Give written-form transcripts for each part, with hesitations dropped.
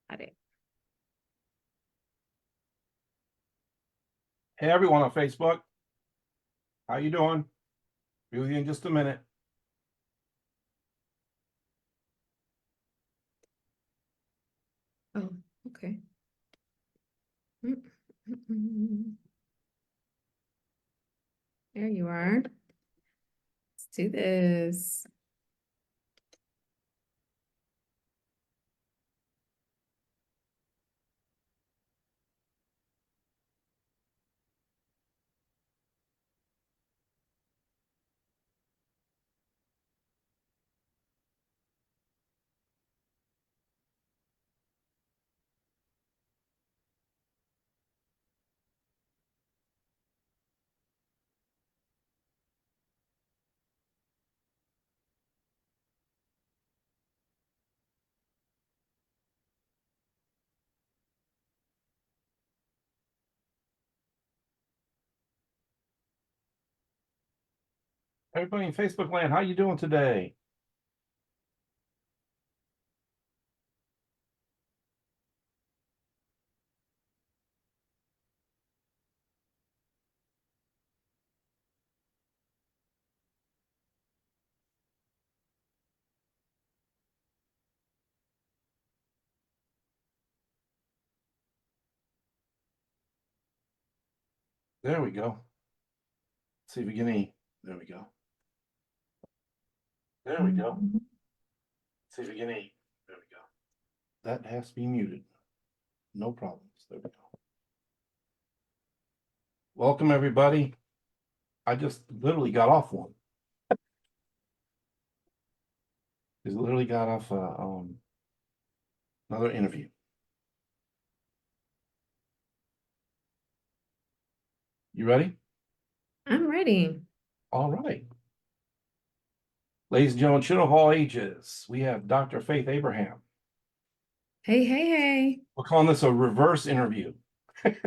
Got it. Hey everyone on Facebook, how you doing? Be with you in just a minute. Oh, okay. Mm, mm, mm. There you are. Let's do this. Everybody in Facebook land, how you doing today? There we go. See if we get any. There we go. There we go. See if we get any. There we go. That has to be muted. No problems. There we go. Welcome everybody. I just literally got off one. Just literally got off another interview. You ready? I'm ready. All right. Ladies and gentlemen, children of all ages, we have Dr. Faith Abraham. Hey, hey, We're calling this a reverse interview. hey.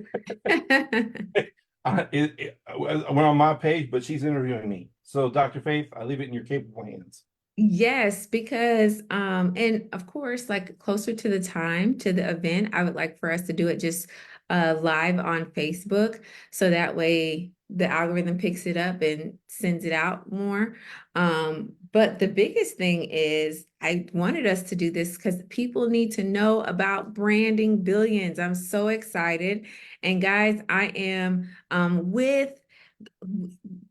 It went on my page, but she's interviewing me. So, Dr. Faith, I leave it in your capable hands. Yes, because and of course, like closer to the time to the event, I would like for us to do it just live on Facebook. So that way the algorithm picks it up and sends it out more. But the biggest thing is I wanted us to do this because people need to know about branding billions. I'm so excited. And guys, I am with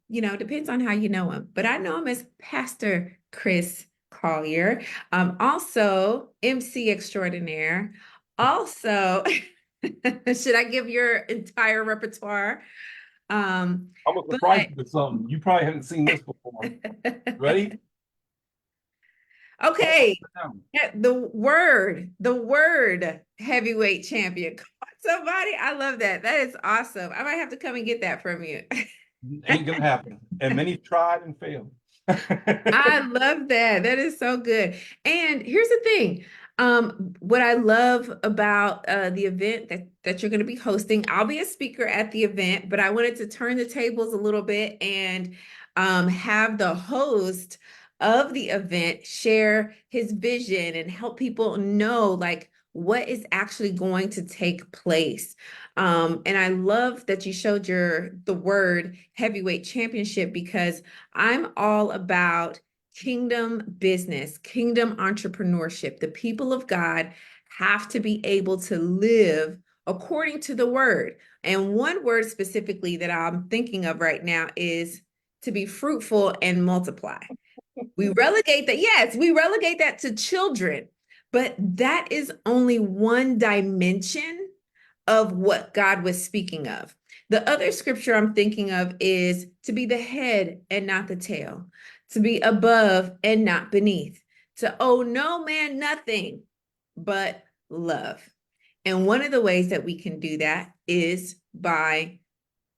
depends on how you know him, but I know him as Pastor Chris Collier, also MC extraordinaire. Also, should I give your entire repertoire? I'm gonna But surprise you with something. You probably haven't seen this before. Ready? okay, yeah, the word heavyweight champion. Come on, somebody, I love that. That is awesome. I might have to come and get that from you. Ain't gonna happen. And many tried and failed. I love that. That is so good. And here's the thing. What I love about the event that you're going to be hosting, I'll be a speaker at the event, but I wanted to turn the tables a little bit and have the host of the event share his vision and help people know like what is actually going to take place. And I love that you showed the word heavyweight championship because I'm all about kingdom business, kingdom entrepreneurship. The people of God have to be able to live according to the word. And one word specifically that I'm thinking of right now is to be fruitful and multiply. We relegate that, yes, we relegate that to children, but that is only one dimension of what God was speaking of. The other scripture I'm thinking of is to be the head and not the tail, to be above and not beneath, to owe no man nothing but love. And one of the ways that we can do that is by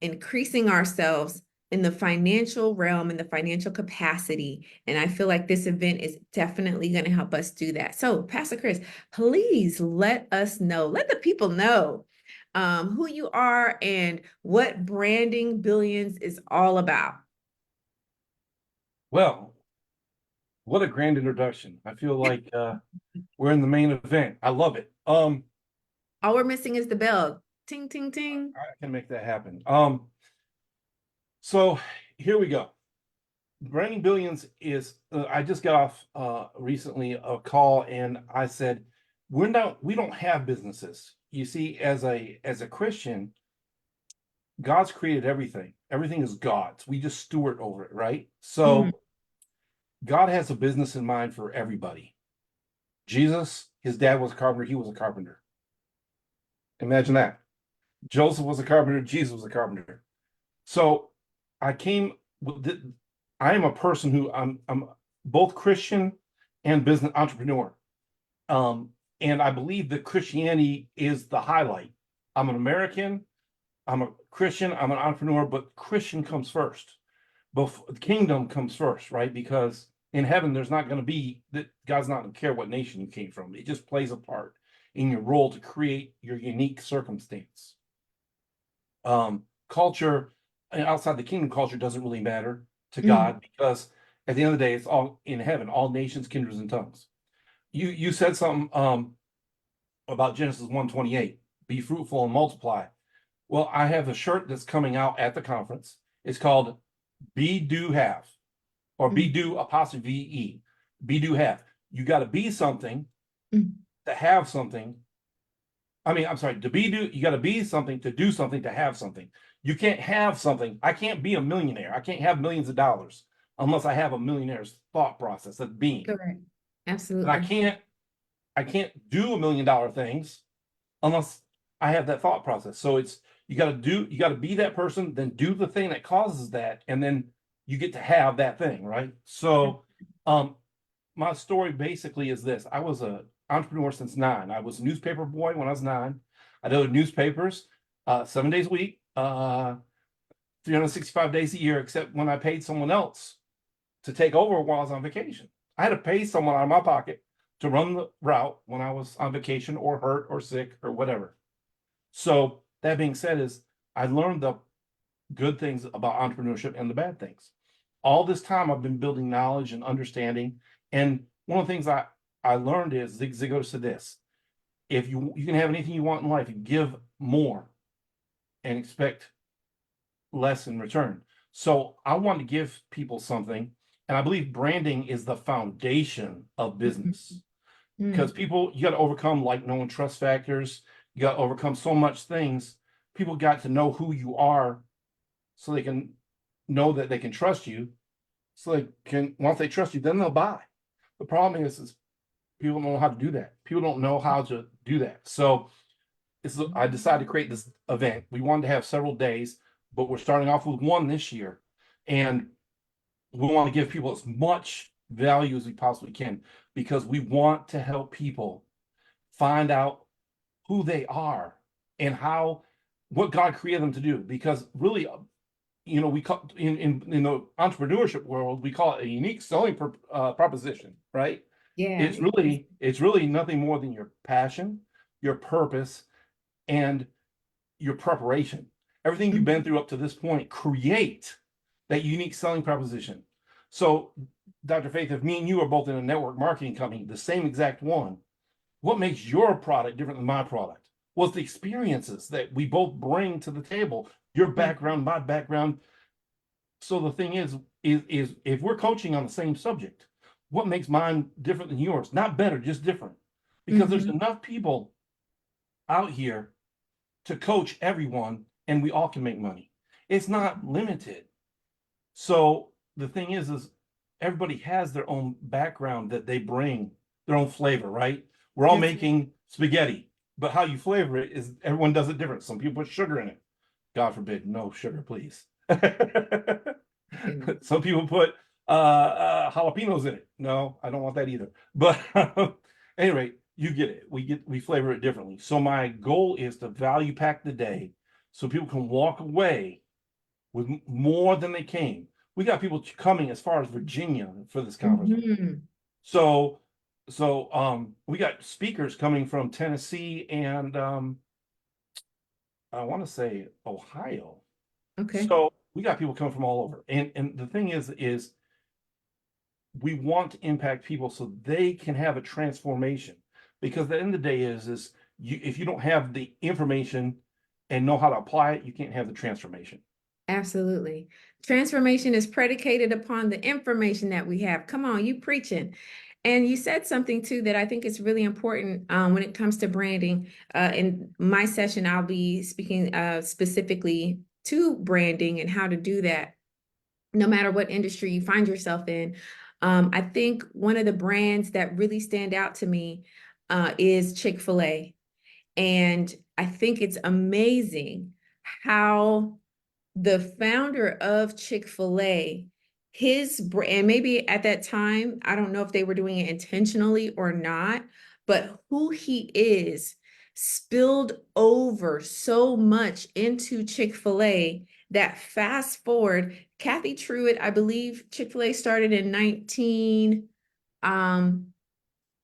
increasing ourselves in the financial realm, in the financial capacity. And I feel like this event is definitely going to help us do that. So, Pastor Chris, please let us know, let the people know who you are and what Branding Billions is all about. Well, what a grand introduction. I feel like we're in the main event. I love it. All we're missing is the bell. Ting, ting, ting. I can make that happen. So here we go. Branding Billions is, I just got off recently a call and I said, we don't have businesses. You see, as a Christian, God's created everything. Everything is God's. We just steward over it, right? Mhm. So God has a business in mind for everybody. Jesus, his dad was a carpenter, he was a carpenter. Imagine that. Joseph was a carpenter, Jesus was a carpenter. So I came with I am a person who I'm both Christian and business entrepreneur. And I believe that Christianity is the highlight. I'm an American, I'm a Christian, I'm an entrepreneur, but Christian comes first. Before the kingdom comes first, right? Because in heaven, there's not going to be that God's not going to care what nation you came from. It just plays a part in your role to create your unique circumstance. Culture outside the kingdom, culture doesn't really matter to God because at the end of the day, it's all in heaven, all nations, kindreds, and tongues. You said something about Genesis 1:28, be fruitful and multiply. Well, I have a shirt that's coming out at the conference. It's called Be Do Have, or Be Do apostrophe E. Be Do Have. You got to be something to have something. I mean, I'm sorry, to be do, you got to be something to do something to have something. You can't have something. I can't be a millionaire. I can't have millions of dollars unless I have a millionaire's thought process of being. Correct. And Absolutely. I can't do $1 million things unless I have that thought process. So it's you got to be that person, then do the thing that causes that, and then you get to have that thing, right? So my story basically is this. I was a entrepreneur since 9. I was a newspaper boy when I was 9. I did newspapers 7 days a week, 365 days a year, except when I paid someone else to take over while I was on vacation. I had to pay someone out of my pocket to run the route when I was on vacation or hurt or sick or whatever. So that being said, is I learned the good things about entrepreneurship and the bad things. All this time I've been building knowledge and understanding. And one of the things I learned is Zig Ziglar said this: if you can have anything you want in life, you give more and expect less in return. So I want to give people something, and I believe branding is the foundation of business. Because people, you got to overcome like no one trust factors. You got to overcome so much things. People got to know who you are so they can know that they can trust you. So they can, once they trust you, then they'll buy. The problem is people don't know how to do that. People don't know how to do that. So I decided to create this event. We wanted to have several days, but we're starting off with one this year. And we want to give people as much value as we possibly can because we want to help people find out who they are and what God created them to do. Because really, we call in the entrepreneurship world, we call it a unique selling proposition, right? Yeah. It's really nothing more than your passion, your purpose, and your preparation. Everything you've been through up to this point create that unique selling proposition. So, Dr. Faith, if me and you are both in a network marketing company, the same exact one, what makes your product different than my product? Well, it's the experiences that we both bring to the table, your background, my background. So the thing is if we're coaching on the same subject, what makes mine different than yours? Not better, just different. Because there's enough people out here to coach everyone and we all can make money. It's not limited. So the thing is everybody has their own background that they bring, their own flavor, right? We're all making spaghetti, but how you flavor it is everyone does it different. Some people put sugar in it. God forbid, no sugar, please. Some people put jalapenos in it. No, I don't want that either. But anyway, you get it. We flavor it differently. So my goal is to value pack the day so people can walk away with more than they came. We got people coming as far as Virginia for this conference. So we got speakers coming from Tennessee and I want to say Ohio. Okay. So we got people coming from all over. And the thing is we want to impact people so they can have a transformation. Because at the end of the day is if you don't have the information and know how to apply it, you can't have the transformation. Absolutely. Transformation is predicated upon the information that we have. Come on, you preaching. And you said something too that I think is really important when it comes to branding. In my session, I'll be speaking specifically to branding and how to do that, no matter what industry you find yourself in. I think one of the brands that really stand out to me is Chick-fil-A. And I think it's amazing how the founder of Chick-fil-A, and maybe at that time, I don't know if they were doing it intentionally or not, but who he is spilled over so much into Chick-fil-A that fast forward, Kathy Truitt, I believe Chick-fil-A started in 19, I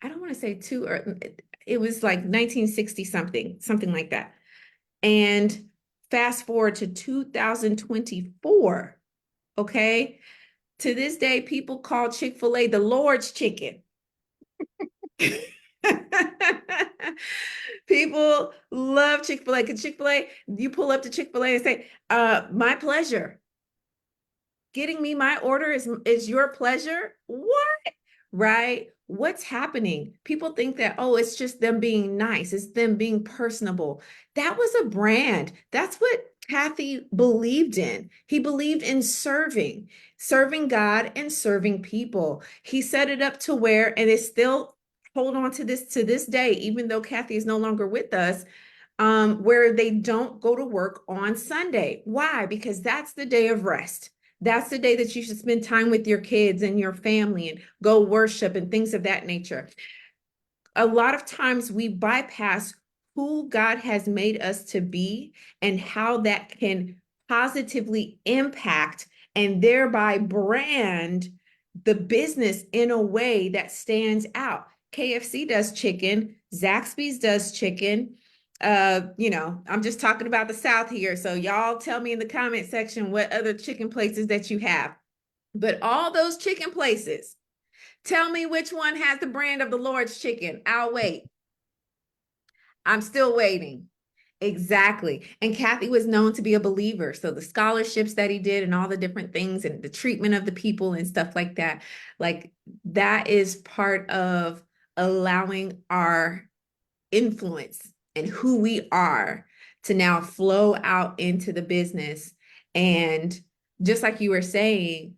don't want to say two, or it was like 1960 something, something like that. And fast forward to 2024, okay? To this day, people call Chick-fil-A the Lord's chicken. People love Chick-fil-A because Chick-fil-A, you pull up to Chick-fil-A and say, my pleasure. Getting me my order is your pleasure? What? Right? What's happening? People think that, oh, it's just them being nice, it's them being personable. That was a brand. That's what Kathy believed in. He believed in serving God and serving people. He set it up to where, and it's still hold on to this day, even though Kathy is no longer with us, where they don't go to work on Sunday. Why? Because that's the day of rest. That's the day that you should spend time with your kids and your family and go worship and things of that nature. A lot of times we bypass who God has made us to be and how that can positively impact and thereby brand the business in a way that stands out. KFC does chicken, Zaxby's does chicken. I'm just talking about the South here. So y'all tell me in the comment section what other chicken places that you have. But all those chicken places, tell me which one has the brand of the Lord's chicken. I'll wait. I'm still waiting. Exactly. And Kathy was known to be a believer. So the scholarships that he did and all the different things and the treatment of the people and stuff like that is part of allowing our influence and who we are to now flow out into the business. And just like you were saying,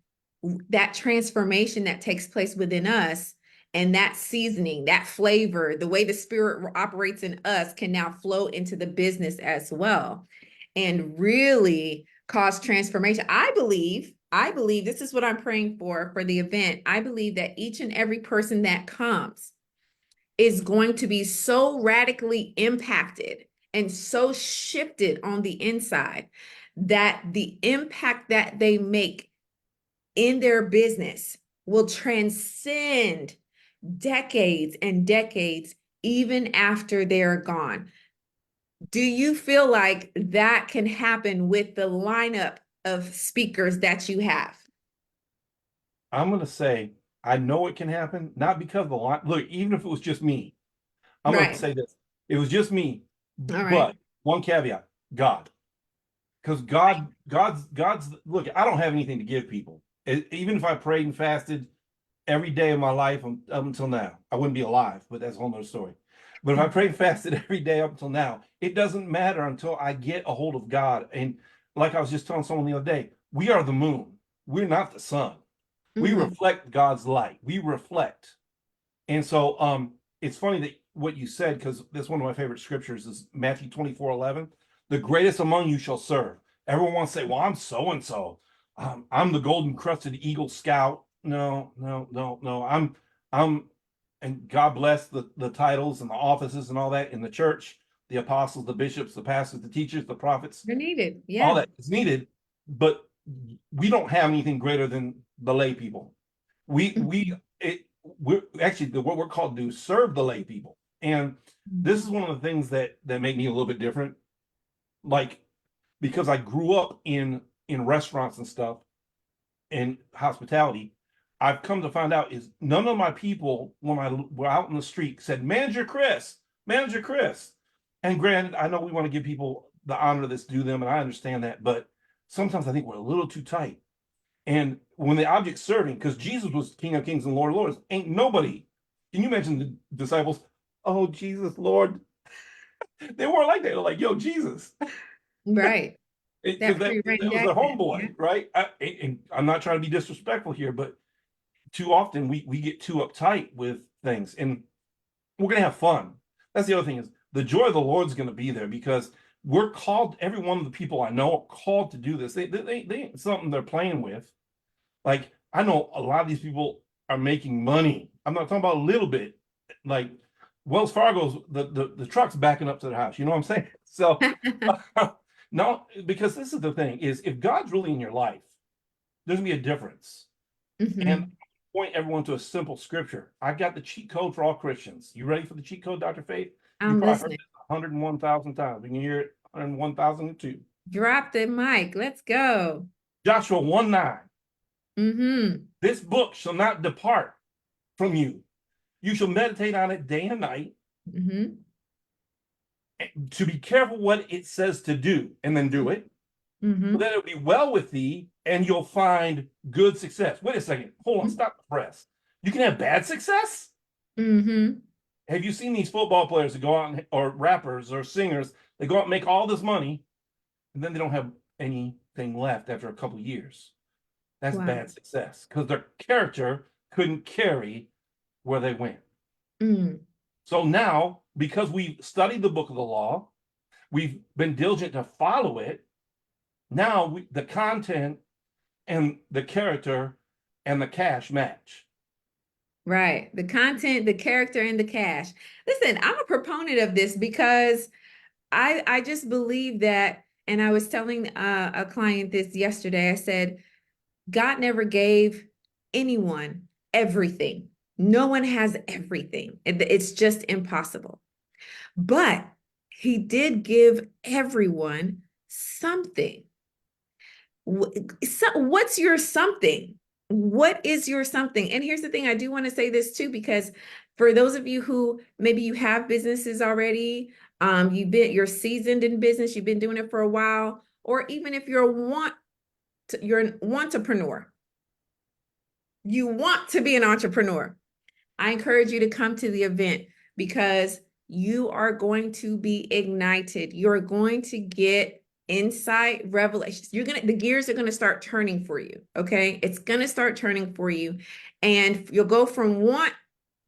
that transformation that takes place within us and that seasoning, that flavor, the way the spirit operates in us can now flow into the business as well and really cause transformation. I believe this is what I'm praying for the event. I believe that each and every person that comes is going to be so radically impacted and so shifted on the inside that the impact that they make in their business will transcend decades and decades, even after they're gone. Do you feel like that can happen with the lineup of speakers that you have? I'm going to say, I know it can happen, not because of the line. Look, even if it was just me, I'm going to Right. say this. It was just me, All right. but one caveat, God. Because God's, look, I don't have anything to give people. Even if I prayed and fasted every day of my life up until now, I wouldn't be alive, but that's a whole nother story. But if I prayed and fasted every day up until now, it doesn't matter until I get a hold of God. And like I was just telling someone the other day, we are the moon. We're not the sun. We Mm-hmm. reflect God's light. We reflect. And so it's funny that what you said, because that's one of my favorite scriptures is Matthew 24:11. The greatest among you shall serve. Everyone wants to say, well, I'm so and so. I'm the golden crested eagle scout. No, no, no, no. I'm and God bless the titles and the offices and all that in the church, the apostles, the bishops, the pastors, the teachers, the prophets, You're needed. all Yeah. that is needed, but we don't have anything greater than the lay people. We're actually what we're called to do, serve the lay people. And this is one of the things that make me a little bit different. Like, because I grew up in restaurants and stuff and hospitality, I've come to find out is none of my people when I were out in the street said, Manager Chris, Manager Chris. And granted, I know we want to give people the honor that's due them, and I understand that, but sometimes I think we're a little too tight. And when the object's serving, because Jesus was King of Kings and Lord of Lords, ain't nobody. Can you imagine the disciples? Oh, Jesus, Lord. They weren't like that. They're like, yo, Jesus. Right. Because That that free-range was their access. Yeah. homeboy, right? And I'm not trying to be disrespectful here, but too often we get too uptight with things, and we're gonna have fun. That's the other thing, is the joy of the Lord's gonna be there, because we're called. Every one of the people I know are called to do this. They ain't something they're playing with. Like, I know a lot of these people are making money. I'm not talking about a little bit. Like Wells Fargo's the truck's backing up to the house. You know what I'm saying? So no, because this is the thing, is if God's really in your life, there's gonna be a difference. And Hmm. point everyone to a simple scripture. I got the cheat code for all Christians. You ready for the cheat code, Dr. Faith? You I'm probably heard listening. this 101,000 times. We can hear it 101,002. Drop the mic. Let's go. Joshua 1:9. Mm-hmm. This book shall not depart from you. You shall meditate on it day and night, Mm-hmm. to be careful what it says to do, and then do it, so Mm-hmm. that it will be well with thee, and you'll find good success. Wait a second. Hold on. Stop the press. You can have bad success? Mm-hmm. Have you seen these football players that go out or rappers or singers? They go out and make all this money, and then they don't have anything left after a couple of years. That's Wow. bad success, because their character couldn't carry where they went. Mm. So now, because we've studied the book of the law, we've been diligent to follow it. Now the content and the character and the cash match. Right. The content, the character, and the cash. Listen, I'm a proponent of this because I just believe that, and I was telling a client this yesterday. I said, God never gave anyone everything. No one has everything. It's just impossible. But he did give everyone something. So what's your something? What is your something? And here's the thing, I do want to say this too, because for those of you who maybe you have businesses already, you're seasoned in business, you've been doing it for a while, or even if you're an entrepreneur, you want to be an entrepreneur. I encourage you to come to the event because you are going to be ignited. You're going to get insight, revelations. The gears are going to start turning for you. Okay. It's going to start turning for you. And you'll go from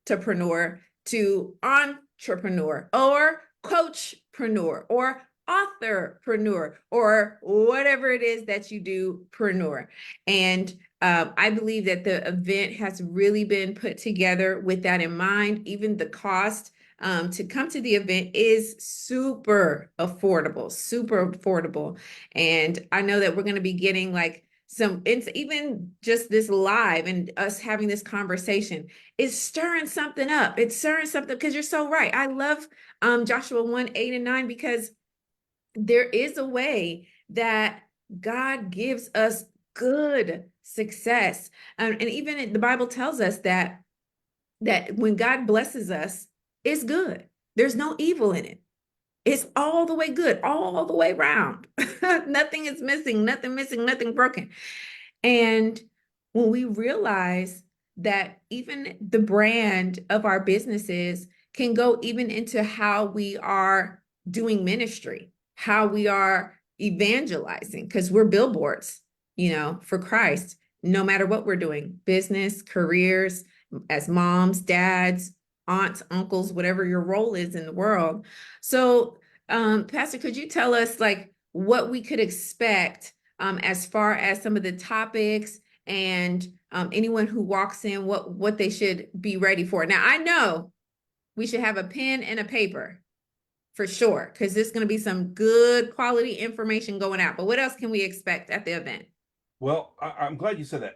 wantrepreneur to entrepreneur or coachpreneur or authorpreneur or whatever it is that you do preneur. And I believe that the event has really been put together with that in mind. Even the cost to come to the event is super affordable, super affordable. And I know that we're going to be getting like it's even just this live and us having this conversation is stirring something up. It's stirring something because you're so right. I love Joshua 1:8 and 9 because there is a way that God gives us good success. And even the Bible tells us that when God blesses us, it's good. There's no evil in it. It's all the way good, all the way round. Nothing is missing, nothing broken. And when we realize that even the brand of our businesses can go even into how we are doing ministry, how we are evangelizing, because we're billboards, for Christ, no matter what we're doing, business, careers, as moms, dads, aunts, uncles, whatever your role is in the world. So, Pastor, could you tell us like what we could expect as far as some of the topics and anyone who walks in, what they should be ready for? Now, I know we should have a pen and a paper for sure, because there's going to be some good quality information going out. But what else can we expect at the event? Well, I'm glad you said that.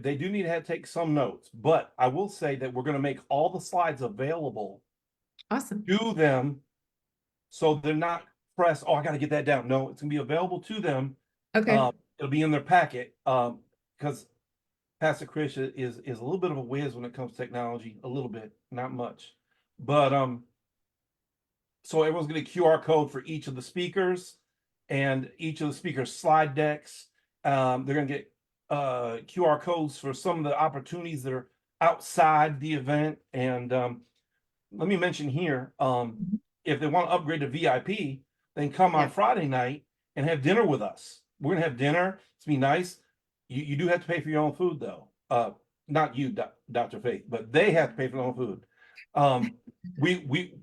They do need to take some notes, but I will say that we're going to make all the slides available Awesome. to them, so they're not pressed. Oh, I got to get that down. No, it's going to be available to them. Okay. It'll be in their packet, because Pastor Chris is a little bit of a whiz when it comes to technology, a little bit, not much, but So everyone's going to QR code for each of the speakers and each of the speakers' slide decks. They're going to get QR codes for some of the opportunities that are outside the event. And let me mention here, Mhm. if they want to upgrade to VIP, they can come on Yep. Friday night and have dinner with us. We're going to have dinner. It's be nice. You do have to pay for your own food, though. Not you, Dr. Faith, but they have to pay for their own food. Um, we we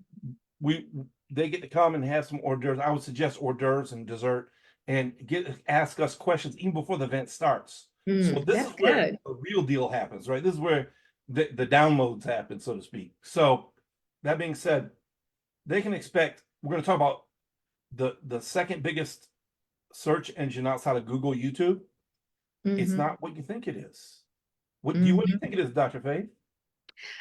we they get to come and have some hors d'oeuvres. I would suggest hors d'oeuvres and dessert, and ask us questions even before the event starts. So this is That's where good. the real deal happens, right? This is where the downloads happen, so to speak. So that being said, they can expect we're going to talk about the second biggest search engine outside of Google, YouTube. It's Hmm. not what you think it is. What do you Hmm. think it is, Dr. Faith?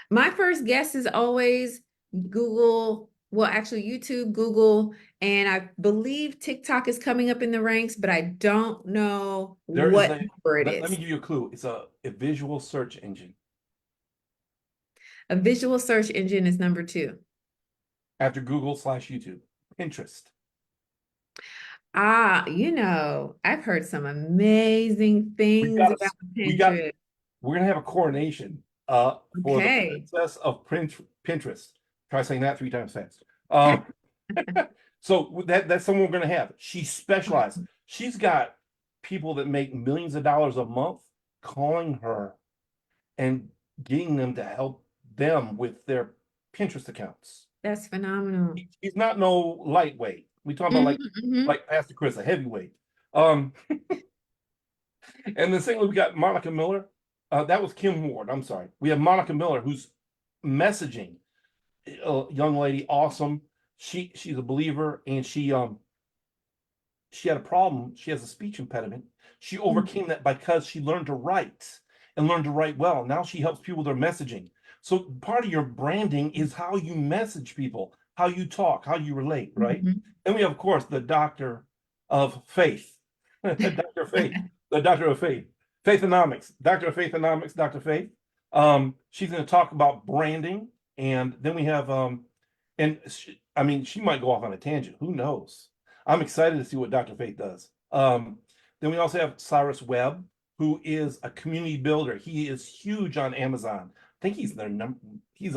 My first guess is always Google, well, actually YouTube, Google, and I believe TikTok is coming up in the ranks, but I don't know There is what a number it let me is. give you a clue. It's a visual search engine. A visual search engine is number two. After Google/YouTube. Pinterest. Ah, I've heard some amazing We've things got about we got Pinterest. we're gonna have a coronation for the Okay. princess of Pinterest. Try saying that 3 times fast. Um so that's someone we're gonna have. She's specialized. She's got people that make millions of dollars a month calling her and getting them to help them with their Pinterest accounts. That's phenomenal. He's not no lightweight. We talk about Hmm. Hmm. like Pastor Chris, a heavyweight. Um, and the thing we got Monica Miller. That was Kim Ward. I'm sorry. We have Monica Miller, who's messaging, young lady, awesome. She's a believer, and she had a problem. She has a speech impediment. She overcame that because she learned to write and learned to write well. Now she helps people with their messaging. So part of your branding is how you message people, how you talk, how you relate, right? Hmm. And we have, of course, the doctor of faith, Dr. Faith, the doctor of faith, Faithonomics, Dr. of Faithonomics, Dr. Faith. She's going to talk about branding, and then we have, and I mean, she might go off on a tangent. Who knows? I'm excited to see what Dr. Faith does. Then we also have Cyrus Webb, who is a community builder. He is huge on Amazon. I think he's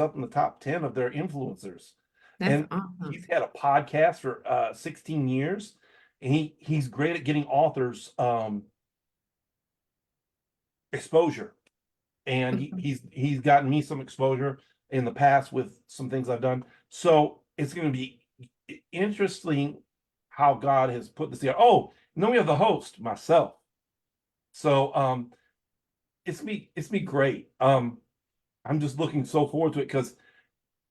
up in the top 10 of their influencers. That's And he's awesome. had a podcast for 16 years. And he's great at getting authors exposure. And he's gotten me some exposure in the past with some things I've done. So it's going to be interesting how God has put this here. Oh, and then we have the host, myself. So it's me great. I'm just looking so forward to it because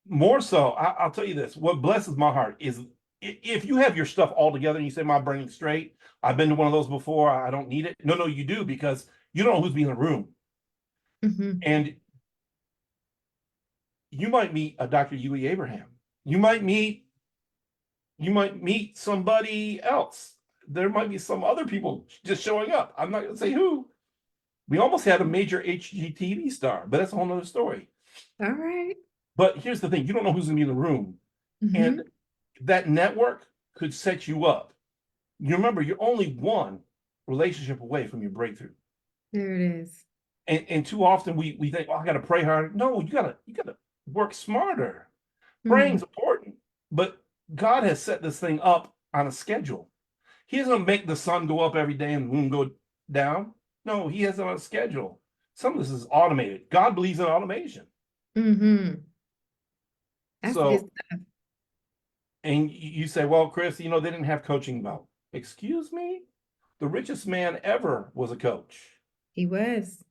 more so, I'll tell you this: what blesses my heart is if you have your stuff all together and you say my brain's straight. I've been to one of those before. I don't need it. No, you do because you don't know who's in the room, Hmm. and you might meet a Dr. Huey Abraham. You might meet somebody else. There might be some other people just showing up. I'm not going to say who. We almost had a major HGTV star, but that's a whole nother story. All right. But here's the thing: you don't know who's going to be in the room, and Hmm. that network could set you up. You remember, you're only one relationship away from your breakthrough. There it is. And too often we think, oh, I got to pray harder. No, you gotta work smarter. Hmm. Praying's important, but God has set this thing up on a schedule. He doesn't make the sun go up every day and the moon go down. No, he has it on a schedule. Some of this is automated. God believes in automation. Hmm. That's good So, stuff. and you say, well, Chris, they didn't have coaching about. Excuse me? The richest man ever was a coach. He was.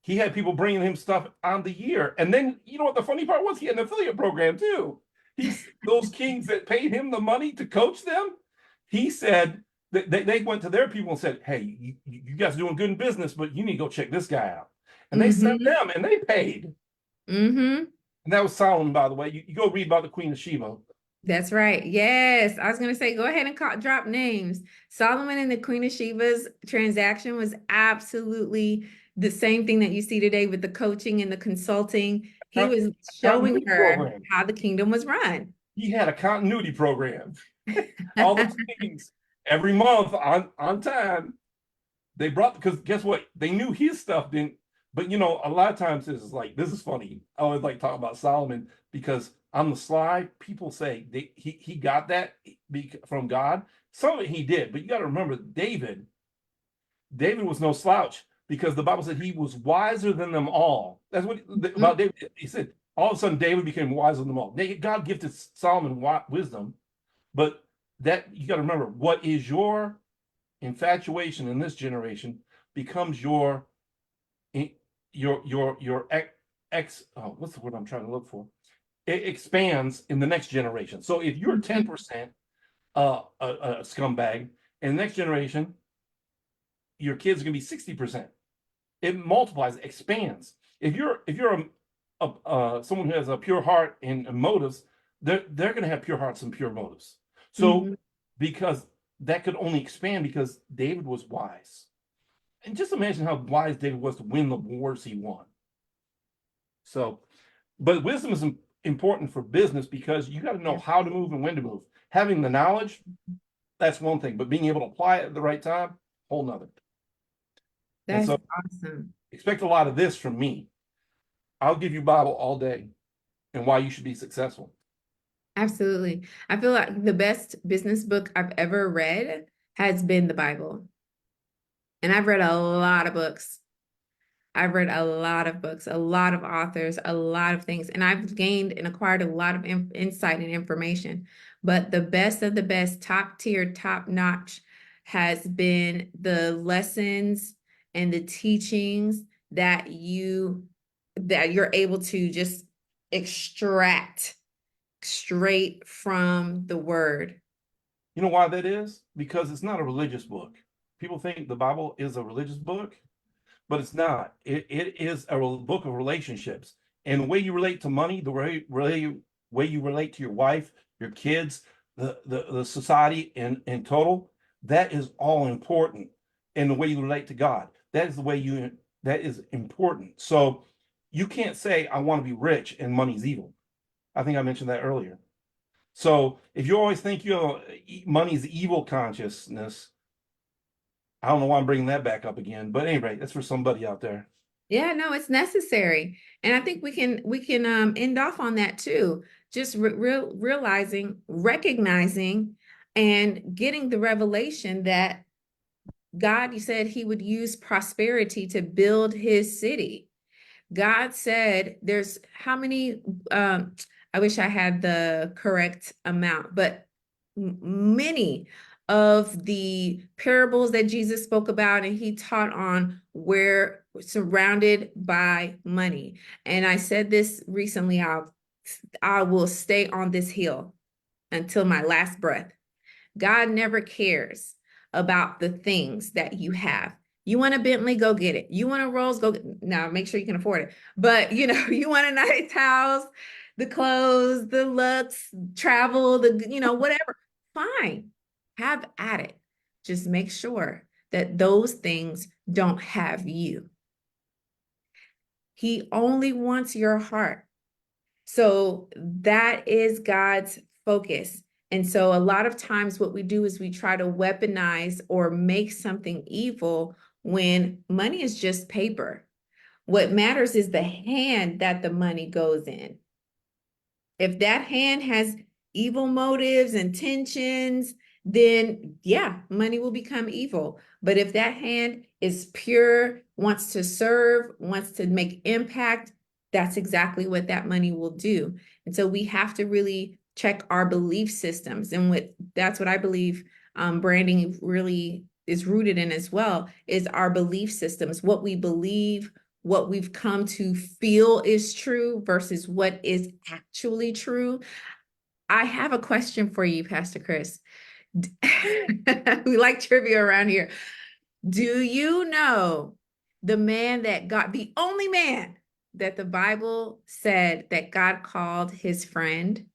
He had people bringing him stuff on the year. And then, you know what the funny part was? He had an affiliate program too. Those kings that paid him the money to coach them, he said that they went to their people and said, hey, you guys are doing good in business, but you need to go check this guy out. And they sent Hmm. them and they paid. Hmm. And that was Solomon, by the way. You go read about the Queen of Sheba. That's right. Yes. I was going to say, go ahead and drop names. Solomon and the Queen of Sheba's transaction was absolutely the same thing that you see today with the coaching and the consulting. He Got, was got showing new her program. how the kingdom was run. he had a continuity program. All those things every month on time. They brought, because guess what? They knew his stuff didn't. But you know, a lot of times this is like, this is funny. I always like talking about Solomon because on the slide, people say he got that from God. Some of it he did, but you got to remember David was no slouch because the Bible said he was wiser than them all. That's what about David. He said all of a sudden David became wiser than them all. God gifted Solomon wisdom, but that you got to remember what is your infatuation in this generation becomes your what's the word I'm trying to look for? It expands in the next generation. So if you're 10% a scumbag, in the next generation, your kids are gonna be 60%. It multiplies, it expands. If you're someone who has a pure heart and motives, they're gonna have pure hearts and pure motives. So because that could only expand because David was wise. And just imagine how wise David was to win the wars he won. So, but wisdom is important for business because you got to know how to move and when to move. Having the knowledge, that's one thing, but being able to apply it at the right time, whole nother. And That's so awesome. expect a lot of this from me. I'll give you Bible all day and why you should be successful. Absolutely. I feel like the best business book I've ever read has been the Bible. And I've read a lot of books. I've read a lot of books, a lot of authors, a lot of things, and I've gained and acquired a lot of insight and information. But the best of the best, top tier, top notch, has been the lessons and the teachings that you're able to just extract straight from the word. You know why that is? Because it's not a religious book. People think the Bible is a religious book, but it's not. It is a book of relationships. And the way you relate to money, the way you relate to your wife, your kids, the society in total, that is all important. And the way you relate to God, that is important. So you can't say, I want to be rich and money's evil. I think I mentioned that earlier. So if you always think money's evil consciousness, I don't know why I'm bringing that back up again, but anyway, that's for somebody out there. Yeah, no, it's necessary. And I think we can end off on that too. Just realizing, recognizing, and getting the revelation that God, you said he would use prosperity to build his city. God said there's how many, I wish I had the correct amount, but many of the parables that Jesus spoke about and he taught on were surrounded by money. And I said this recently, I will stay on this hill until my last breath. God never cares about the things that you have. You want a Bentley, go get it. You want a Rolls, go get now, make sure you can afford it. But you want a nice house, the clothes, the looks, travel, whatever. Fine. Have at it. Just make sure that those things don't have you. He only wants your heart. So that is God's focus. And so a lot of times what we do is we try to weaponize or make something evil when money is just paper. What matters is the hand that the money goes in. If that hand has evil motives, intentions, then yeah, money will become evil. But if that hand is pure, wants to serve, wants to make impact, that's exactly what that money will do. And so we have to really check our belief systems. And that's what I believe branding really is rooted in as well, is our belief systems, what we believe, what we've come to feel is true versus what is actually true. I have a question for you, Pastor Chris. We like trivia around here. Do you know the only man that the Bible said that God called his friend?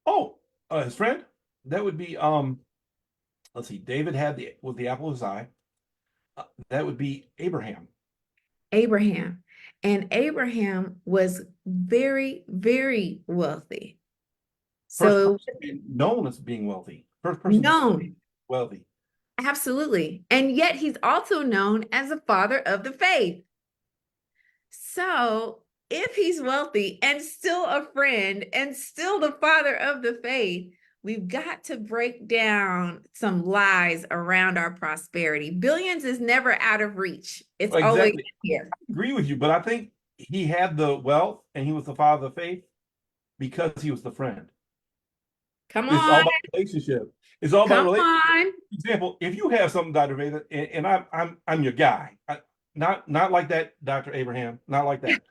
Oh, his friend? That would be let's see, David had the apple of his eye. That would be Abraham. Abraham. And Abraham was very, very wealthy. First So person being known as being wealthy. First person to say known, wealthy. absolutely. And yet he's also known as a father of the faith. So if he's wealthy and still a friend and still the father of the faith, we've got to break down some lies around our prosperity. Billions is never out of reach. It's always Exactly. here. I agree with you, but I think he had the wealth and he was the father of faith because he was the friend. Come It's all on, about relationship. It's all about come relationship. on. Example, if you have something, Dr. Veda, and I'm your guy. Not like that, Dr. Abraham, not like that.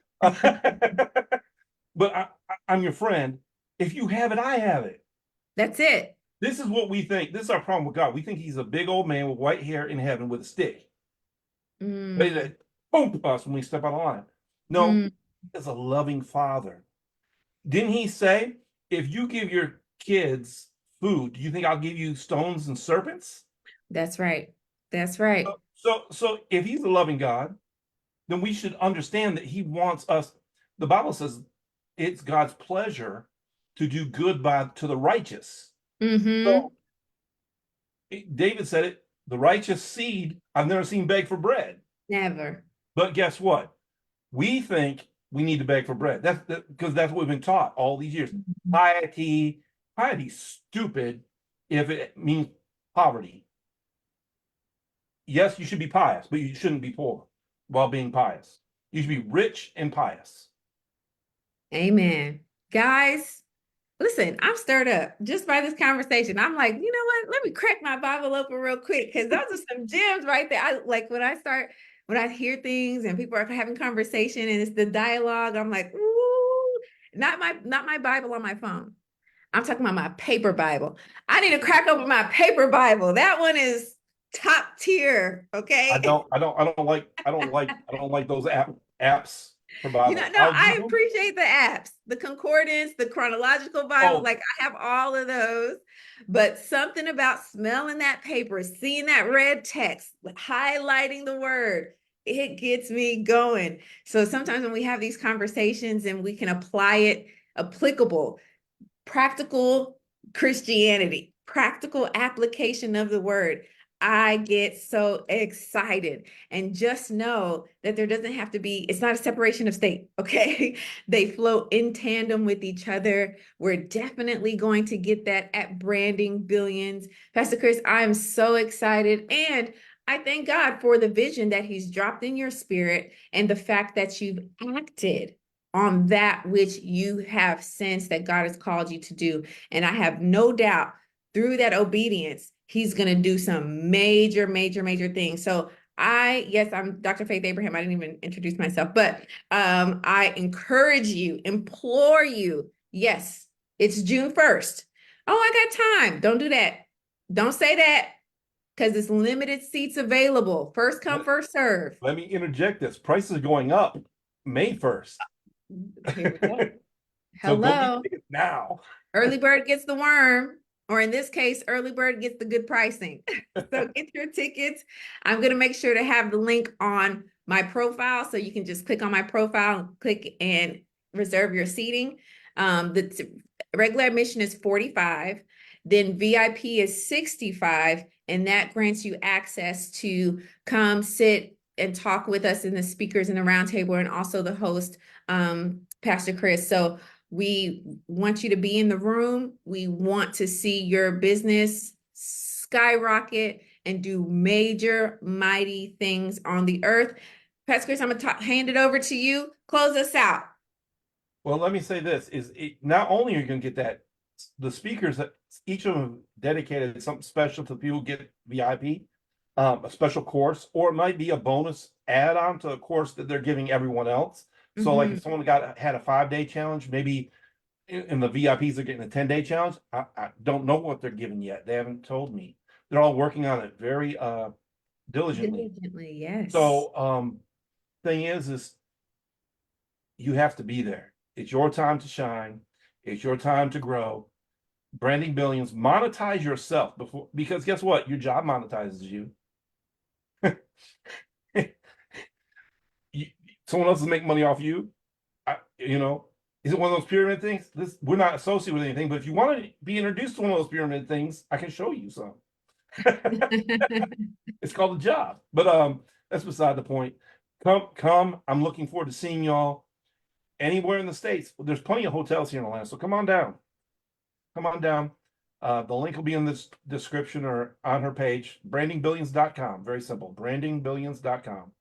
But I'm your friend. If you have it, I have it. That's it. This is what we think. This is our problem with God. We think he's a big old man with white hair in heaven with a stick. Ready Mm, to boom us when we step out of line. No, mm, he's a loving father. Didn't he say, if you give your kids food, do you think I'll give you stones and serpents? that's right. That's right. So if he's a loving God, then we should understand that he wants us. The Bible says it's God's pleasure to do good by to the righteous. Mm-hmm. So David said it, the righteous seed, I've never seen beg for bread. Never. But guess what? We think we need to beg for bread. That's because that's what we've been taught all these years. Piety's stupid if it means poverty. Yes, you should be pious, but you shouldn't be poor while being pious. You should be rich and pious. Amen. Guys, listen, I'm stirred up just by this conversation. I'm like, you know what? Let me crack my Bible open real quick because those are some gems right there. I like when I hear things and people are having conversation and it's the dialogue. I'm like, ooh, not my Bible on my phone. I'm talking about my paper Bible. I need to crack open my paper Bible. That one is top tier. Okay. I don't like those apps for You know, Bible. no, I'll use I them. appreciate the apps, the concordance, the chronological Bible. Oh, Like I have all of those, but something about smelling that paper, seeing that red text, highlighting the word, it gets me going. So sometimes when we have these conversations and we can apply it, applicable, practical Christianity, practical application of the word. I get so excited. And just know that there doesn't have to be, it's not a separation of state, okay? They flow in tandem with each other. We're definitely going to get that at Branding Billions. Pastor Chris, I am so excited. And I thank God for the vision that He's dropped in your spirit and the fact that you've acted on that which you have sensed that God has called you to do. And I have no doubt through that obedience, He's going to do some major, major, major things. So yes, I'm Dr. Faith Abraham. I didn't even introduce myself, but I encourage you, implore you. Yes, it's June 1st. Oh, I got time. Don't do that. Don't say that because it's limited seats available. First come, let, first serve. let me interject this. Prices are going up May 1st. Here we go. So go get Hello. tickets now. Early bird gets the worm, or in this case, early bird gets the good pricing. So get your tickets. I'm going to make sure to have the link on my profile so you can just click on my profile and click and reserve your seating. The regular admission is 45, then VIP is 65, and that grants you access to come sit and talk with us and the speakers in the roundtable and also the host, Pastor Chris. So we want you to be in the room. We want to see your business skyrocket and do major, mighty things on the earth. Pastor Chris, I'm going to hand it over to you. Close us out. Well, let me say this: not only are you going to get that, the speakers that each of them dedicated something special to people who get VIP, a special course, or it might be a bonus add-on to a course that they're giving everyone else. So, like if someone had a 5-day challenge, maybe and the VIPs are getting a 10-day challenge. I don't know what they're giving yet. They haven't told me. They're all working on it very diligently. Diligently, yes. So thing is you have to be there. It's your time to shine. It's your time to grow. Branding Billions, monetize yourself because guess what? Your job monetizes you. you someone else is making money off you. You know, Is it one of those pyramid things? We're not associated with anything, but if you want to be introduced to one of those pyramid things, I can show you some. It's called a job. But that's beside the point. Come. I'm looking forward to seeing y'all anywhere in the States. There's plenty of hotels here in Atlanta, so come on down. Come on down. The link will be in this description or on her page, brandingbillions.com. Very simple. Brandingbillions.com.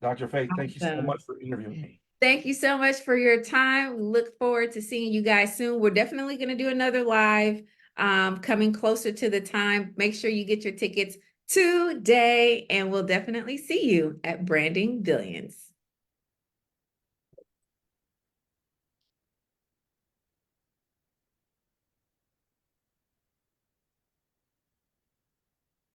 Dr. Faith, thank you so Awesome. much for interviewing me. Thank you so much for your time. We look forward to seeing you guys soon. We're definitely going to do another live coming closer to the time. Make sure you get your tickets today, and we'll definitely see you at Branding Billions.